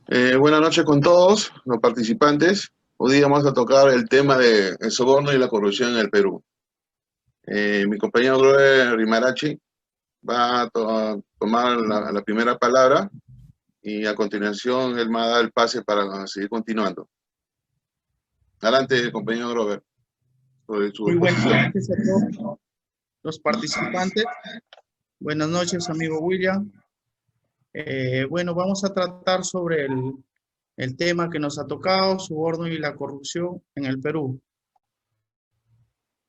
Buenas noches con todos los participantes. Hoy día vamos a tocar el tema del soborno y la corrupción en el Perú. Mi compañero Glover Rimarachi va a tomar la primera palabra y a continuación él me va a dar el pase para seguir continuando. Adelante, compañero Glover, sobre su Muy buenas exposición. noches a todos los participantes. Buenas noches, amigo William. Bueno, vamos a tratar sobre el tema que nos ha tocado, soborno y la corrupción en el Perú.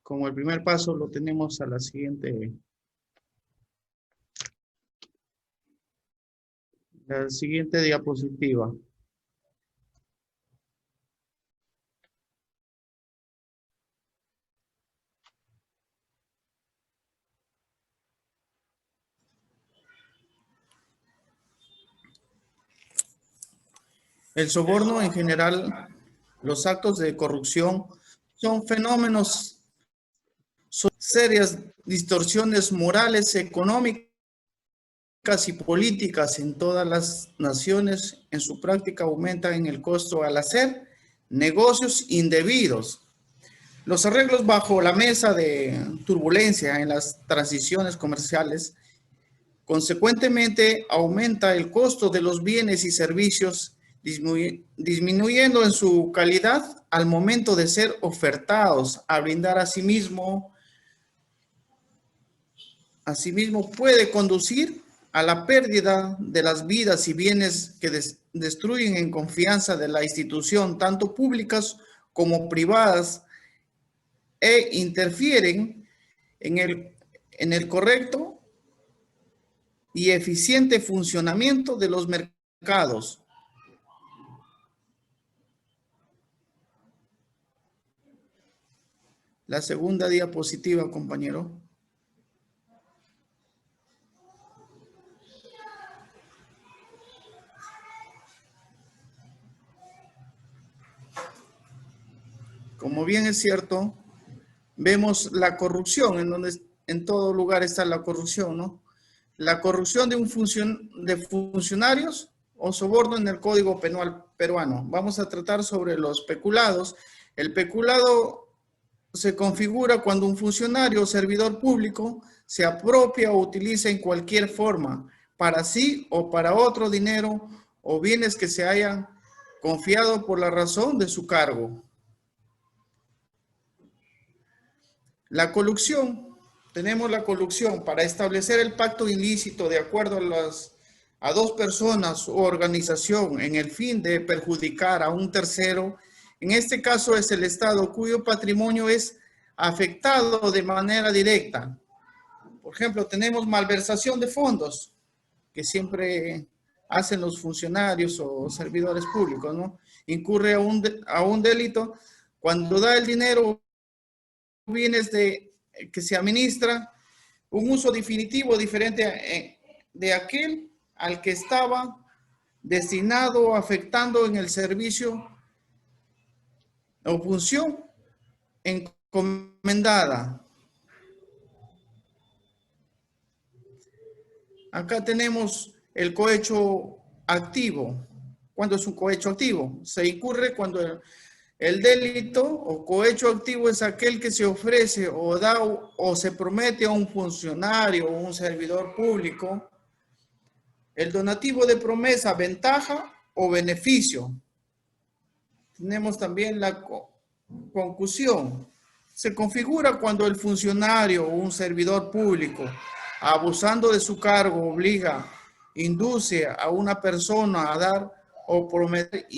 Como el primer paso lo tenemos a la siguiente diapositiva. El soborno en general, los actos de corrupción son fenómenos, son serias distorsiones morales, económicas y políticas en todas las naciones. En su práctica aumentan en el costo al hacer negocios indebidos. Los arreglos bajo la mesa de turbulencia en las transiciones comerciales, consecuentemente aumenta el costo de los bienes y servicios, disminuyendo en su calidad al momento de ser ofertados. A brindar asimismo puede conducir a la pérdida de las vidas y bienes que destruyen en confianza de la institución, tanto públicas como privadas, e interfieren en el correcto y eficiente funcionamiento de los mercados. La segunda diapositiva, compañero. Como bien es cierto, vemos la corrupción, en donde en todo lugar está la corrupción, ¿no? La corrupción de funcionarios o soborno en el Código Penal peruano. Vamos a tratar sobre los peculados. El peculado se configura cuando un funcionario o servidor público se apropia o utiliza en cualquier forma, para sí o para otro, dinero o bienes que se hayan confiado por la razón de su cargo. La colusión, tenemos la colusión para establecer el pacto ilícito de acuerdo a dos personas o organización en el fin de perjudicar a un tercero. En este caso es el Estado cuyo patrimonio es afectado de manera directa. Por ejemplo, tenemos malversación de fondos que siempre hacen los funcionarios o servidores públicos, ¿no? Incurre a un delito cuando da el dinero bienes que se administra un uso definitivo diferente de aquel al que estaba destinado, afectando en el servicio o función encomendada. Acá tenemos el cohecho activo. ¿Cuándo es un cohecho activo? Se incurre cuando el delito o cohecho activo es aquel que se ofrece o da o se promete a un funcionario o un servidor público el donativo de promesa, ventaja o beneficio. Tenemos también la concusión. Se configura cuando el funcionario o un servidor público, abusando de su cargo, obliga, induce a una persona a dar o prometer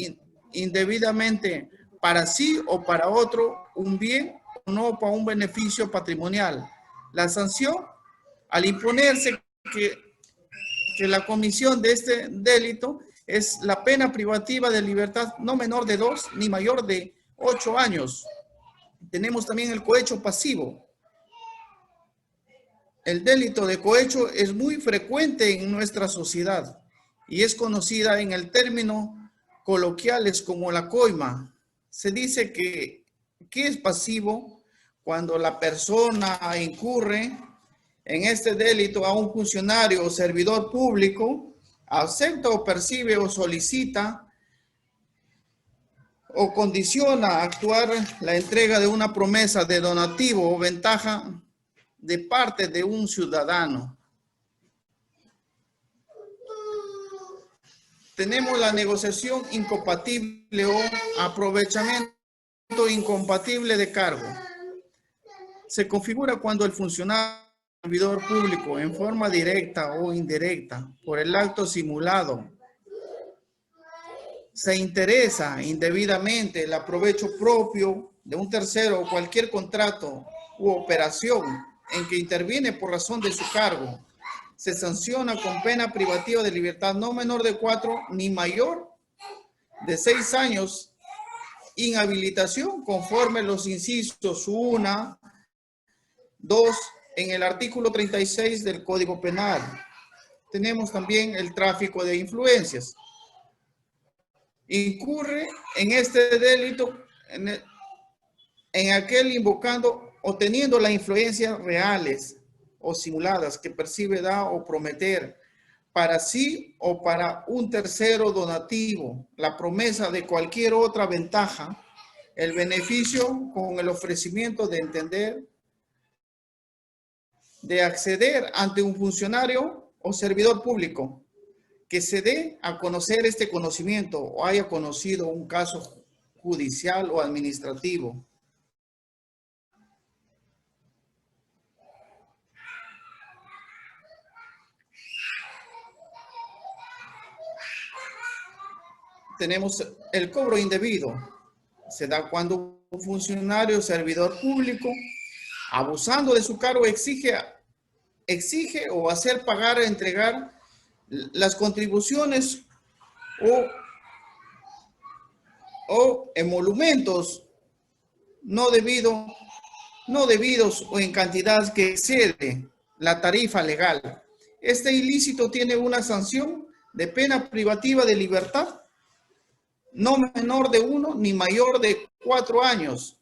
indebidamente para sí o para otro un bien o no para un beneficio patrimonial. La sanción, al imponerse que la comisión de este delito es la pena privativa de libertad no menor de 2 ni mayor de 8 años. Tenemos también el cohecho pasivo. El delito de cohecho es muy frecuente en nuestra sociedad y es conocida en el término coloquiales como la coima. Se dice que es pasivo cuando la persona incurre en este delito a un funcionario o servidor público, acepta o percibe o solicita o condiciona a actuar la entrega de una promesa de donativo o ventaja de parte de un ciudadano. Tenemos la negociación incompatible o aprovechamiento incompatible de cargo. Se configura cuando el funcionario o servidor público, en forma directa o indirecta, por el acto simulado, se interesa indebidamente el aprovecho propio de un tercero o cualquier contrato u operación en que interviene por razón de su cargo, se sanciona con pena privativa de libertad no menor de 4 ni mayor de 6 años, inhabilitación conforme los incisos 1, 2 en el artículo 36 del Código Penal. Tenemos también el tráfico de influencias. Incurre en este delito en aquel invocando o teniendo las influencias reales o simuladas que percibe, da o prometer para sí o para un tercero donativo, la promesa de cualquier otra ventaja, el beneficio con el ofrecimiento de entender, de acceder ante un funcionario o servidor público, que se dé a conocer este conocimiento o haya conocido un caso judicial o administrativo. Tenemos el cobro indebido. Se da cuando un funcionario o servidor público, abusando de su cargo, exige o hacer pagar, entregar las contribuciones o emolumentos no debidos o en cantidad que excede la tarifa legal. Este ilícito tiene una sanción de pena privativa de libertad no menor de 1 ni mayor de 4 años.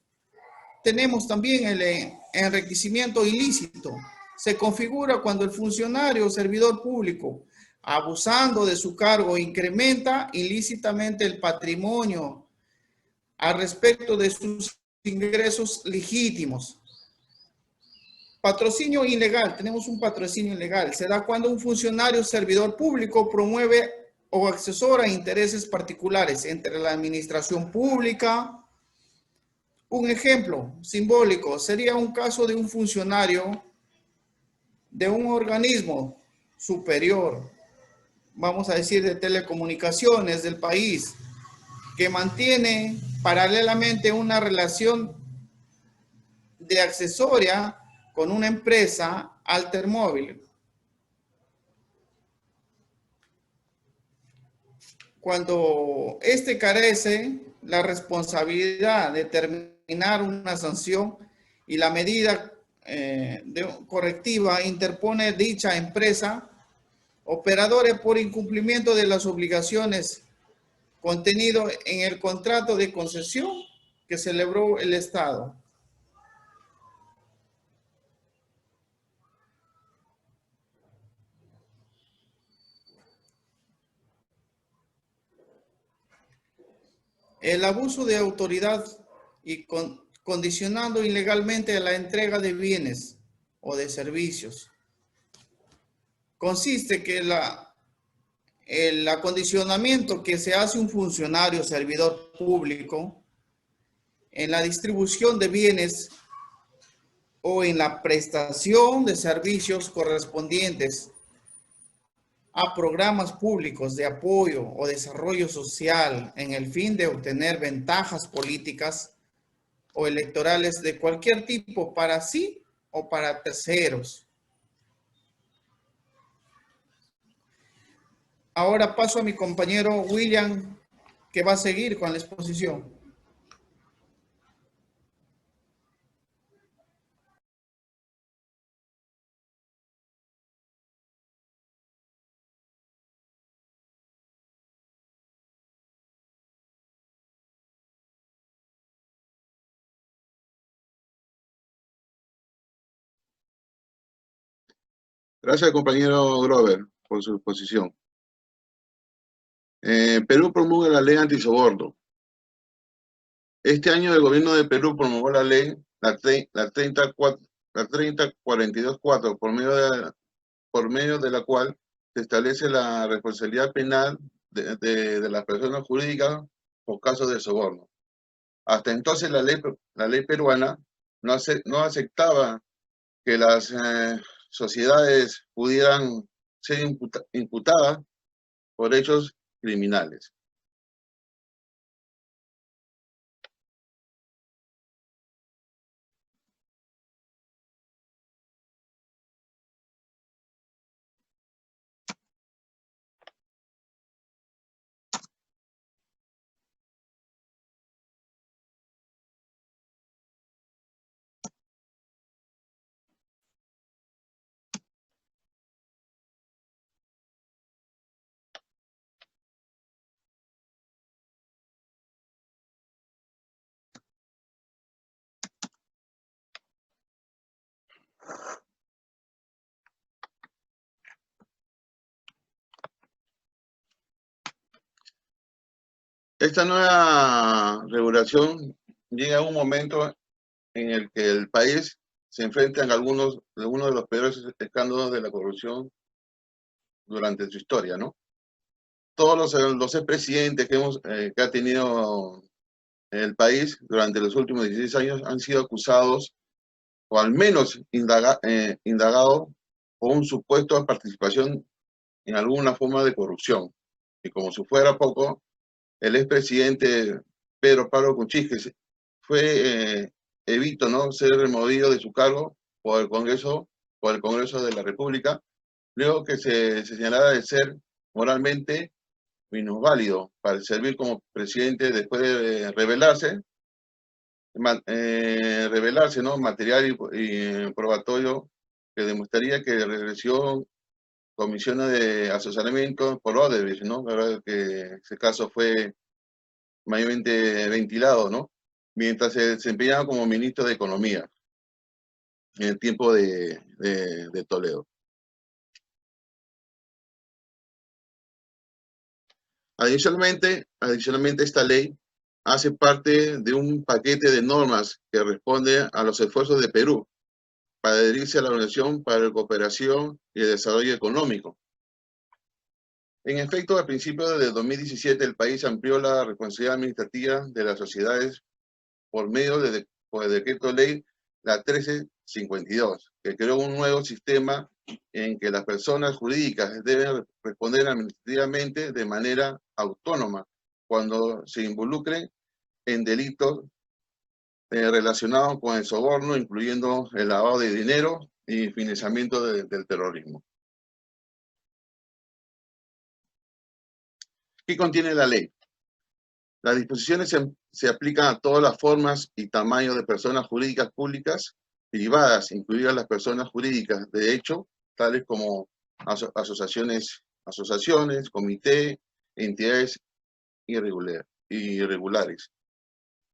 Tenemos también el enriquecimiento ilícito. Se configura cuando el funcionario o servidor público, abusando de su cargo, incrementa ilícitamente el patrimonio al respecto de sus ingresos legítimos. Patrocinio ilegal. Tenemos un patrocinio ilegal. Se da cuando un funcionario o servidor público promueve o asesora intereses particulares entre la administración pública. Un ejemplo simbólico sería un caso de un funcionario de un organismo superior, vamos a decir de telecomunicaciones del país, que mantiene paralelamente una relación de accesoria con una empresa Altermóvil. Cuando éste carece la responsabilidad de determinar una sanción y la medida correctiva interpone dicha empresa, operadores por incumplimiento de las obligaciones contenido en el contrato de concesión que celebró el Estado. El abuso de autoridad y condicionando ilegalmente la entrega de bienes o de servicios. Consiste que el acondicionamiento que se hace un funcionario o servidor público en la distribución de bienes o en la prestación de servicios correspondientes a programas públicos de apoyo o desarrollo social en el fin de obtener ventajas políticas o electorales de cualquier tipo para sí o para terceros. Ahora paso a mi compañero William, que va a seguir con la exposición. Gracias, compañero Grover, por su exposición. Perú promulga la ley antisoborno. Este año el gobierno de Perú promulgó la ley, la 3042-4, por medio de la cual se establece la responsabilidad penal de las personas jurídicas por casos de soborno. Hasta entonces la ley peruana no aceptaba que las sociedades pudieran ser imputadas por hechos criminales. Esta nueva regulación llega a un momento en el que el país se enfrenta a uno de los peores escándalos de la corrupción durante su historia, ¿no? Todos los expresidentes que ha tenido el país durante los últimos 16 años han sido acusados o al menos indagados por un supuesto participación en alguna forma de corrupción. Y como si fuera poco, el expresidente Pedro Pablo Kuczynski fue evitó, ¿no?, ser removido de su cargo por el Congreso de la República, luego que se señalara de ser moralmente minusválido para servir como presidente después de revelarse, ¿no?, material y probatorio que demostraría que realizó comisiones de asesoramiento por Odebrecht, ¿no? La verdad que ese caso fue mayormente ventilado, ¿no?, mientras se desempeñaba como ministro de Economía en el tiempo de Toledo. Adicionalmente, esta ley hace parte de un paquete de normas que responde a los esfuerzos de Perú para adherirse a la Organización para la Cooperación y el Desarrollo Económico. En efecto, a principios de 2017, el país amplió la responsabilidad administrativa de las sociedades por medio por el decreto ley la 1352, que creó un nuevo sistema en que las personas jurídicas deben responder administrativamente de manera autónoma cuando se involucren en delitos relacionados con el soborno, incluyendo el lavado de dinero y financiamiento del terrorismo. ¿Qué contiene la ley? Las disposiciones se aplican a todas las formas y tamaños de personas jurídicas públicas, privadas, incluidas las personas jurídicas de hecho, tales como asociaciones, comités, entidades irregulares.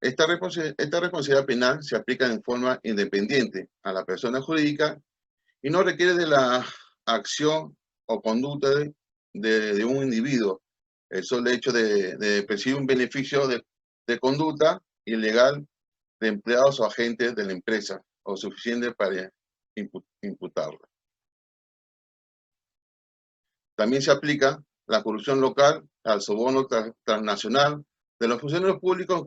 Esta responsabilidad penal se aplica en forma independiente a la persona jurídica y no requiere de la acción o conducta de un individuo. El solo hecho de percibir un beneficio de conducta ilegal de empleados o agentes de la empresa o suficiente para imputarla. También se aplica la corrupción local al soborno transnacional de los funcionarios públicos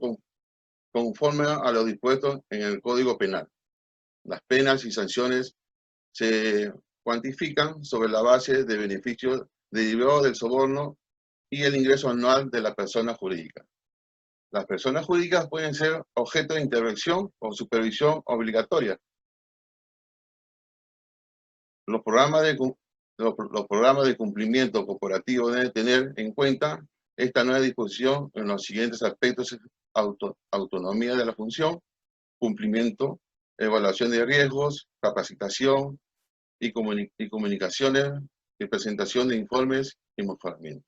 conforme a lo dispuesto en el Código Penal. Las penas y sanciones se cuantifican sobre la base de beneficios derivados del soborno y el ingreso anual de la persona jurídica. Las personas jurídicas pueden ser objeto de intervención o supervisión obligatoria. Los programas de cumplimiento corporativo deben tener en cuenta esta nueva disposición en los siguientes aspectos: autonomía de la función, cumplimiento, evaluación de riesgos, capacitación y comunicaciones y presentación de informes y mejoramiento.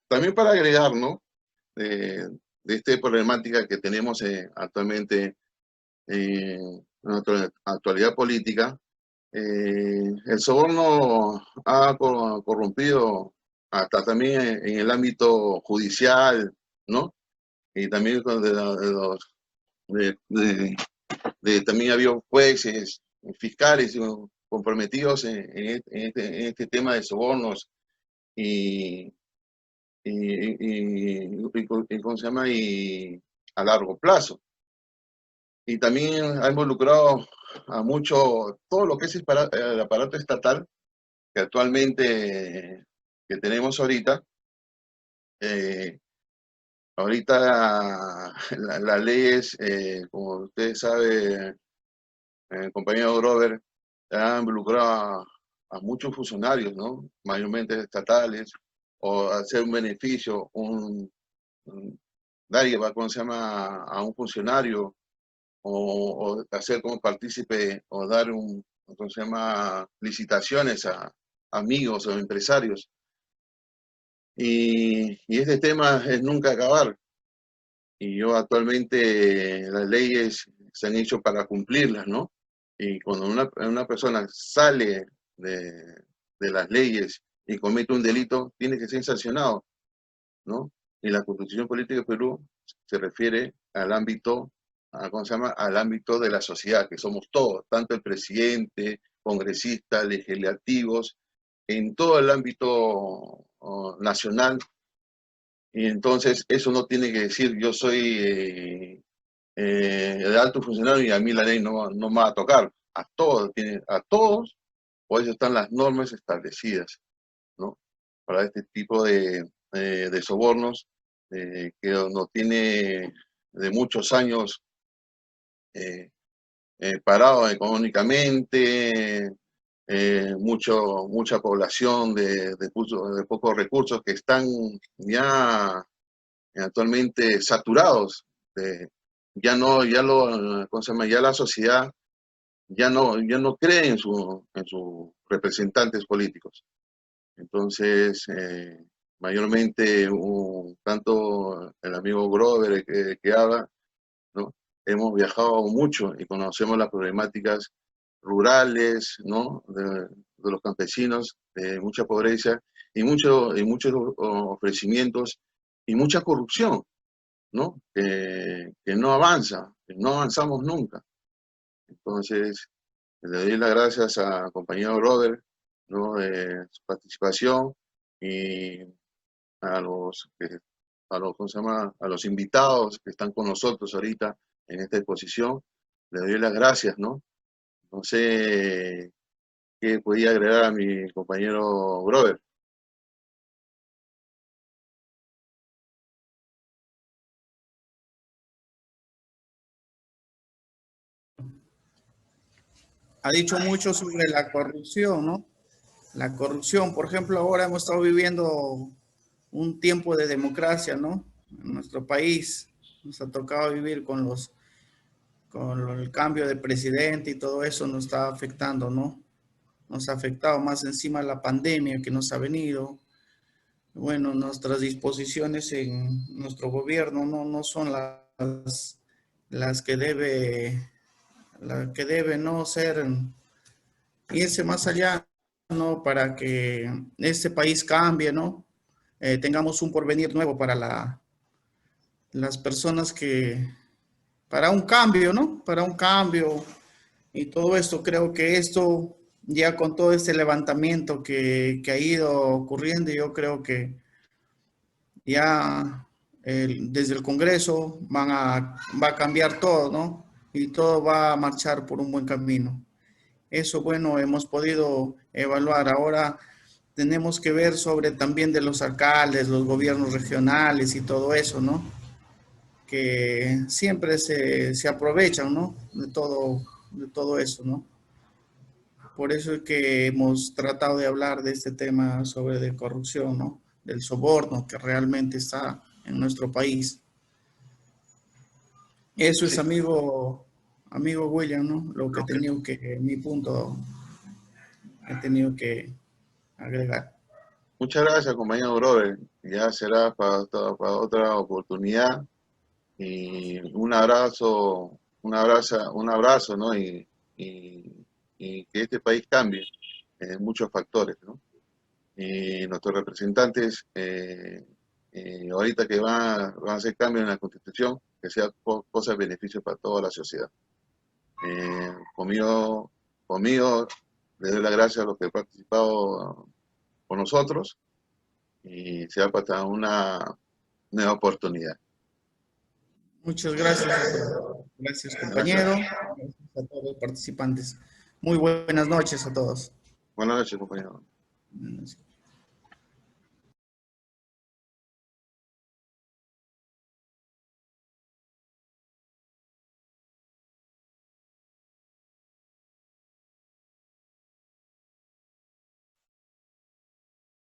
También para agregar, ¿no?, de esta problemática que tenemos actualmente en nuestra actualidad política, el soborno ha corrompido hasta también en el ámbito judicial, ¿no? Y también también había jueces, fiscales comprometidos en este tema de sobornos y, ¿cómo se llama? Y a largo plazo. Y también ha involucrado a mucho, todo lo que es el aparato estatal que actualmente que tenemos ahorita. Ahorita las leyes, como usted sabe, compañero Grover, han involucrado a muchos funcionarios, ¿no? Mayormente estatales, o hacer un beneficio, dar, ¿cómo se llama?, a un funcionario, o hacer como partícipe, o dar ¿cómo se llama?, licitaciones a amigos o empresarios. Y este tema es nunca acabar. Y yo actualmente las leyes se han hecho para cumplirlas, ¿no? Y cuando una persona sale de las leyes y comete un delito, tiene que ser sancionado, ¿no? Y la Constitución Política de Perú se refiere al ámbito, ¿cómo se llama? Al ámbito de la sociedad, que somos todos, tanto el presidente, congresistas, legislativos, en todo el ámbito nacional. Y entonces eso no tiene que decir yo soy de alto funcionario y a mí la ley no me va a tocar. A todos, por eso están las normas establecidas, ¿no? Para este tipo de sobornos que nos tiene de muchos años parado económicamente, mucha población de pocos recursos que están ya actualmente saturados. ¿Cómo se llama? Ya la sociedad ya no cree en sus representantes políticos. Entonces, mayormente, tanto el amigo Grover que habla, ¿no? Hemos viajado mucho y conocemos las problemáticas rurales, ¿no? De los campesinos, de mucha pobreza y muchos ofrecimientos y mucha corrupción, ¿no? Que no avanza, que no avanzamos nunca. Entonces, le doy las gracias a compañero Robert, ¿no? De su participación y a ¿cómo se llama? A los invitados que están con nosotros ahorita en esta exposición. Le doy las gracias, ¿no? No sé qué podía agregar a mi compañero Robert. Ha dicho mucho sobre la corrupción, ¿no? La corrupción, por ejemplo, ahora hemos estado viviendo un tiempo de democracia, ¿no? En nuestro país nos ha tocado vivir con el cambio de presidente y todo eso nos está afectando, ¿no? Nos ha afectado más encima la pandemia que nos ha venido. Bueno, nuestras disposiciones en nuestro gobierno no son las que debe no ser, irse más allá, ¿no? Para que este país cambie, ¿no? Tengamos un porvenir nuevo para las personas para un cambio, ¿no? Para un cambio y todo esto. Creo que esto, ya con todo este levantamiento que ha ido ocurriendo, yo creo que ya desde el Congreso va a cambiar todo, ¿no? Y todo va a marchar por un buen camino. Eso, bueno, hemos podido evaluar. Ahora tenemos que ver sobre también de los alcaldes, los gobiernos regionales y todo eso, ¿no? Que siempre se aprovechan, ¿no? De todo eso, ¿no? Por eso es que hemos tratado de hablar de este tema sobre de corrupción, ¿no? Del soborno que realmente está en nuestro país. Eso es, Sí, amigo William, ¿no? Lo que he tenido mi punto, he tenido que agregar. muchas gracias, compañero Robert. Ya será para otra oportunidad. Y un abrazo, ¿no? Y que este país cambie en muchos factores, ¿no? y nuestros representantes, ahorita que van a hacer cambios en la Constitución, que sea cosa de beneficio para toda la sociedad. Conmigo, les doy las gracias a los que han participado con nosotros y sea para una nueva oportunidad. Muchas gracias a todos. Gracias, compañero. Gracias a todos los participantes. Muy buenas noches a todos. Buenas noches, compañero. Buenas noches.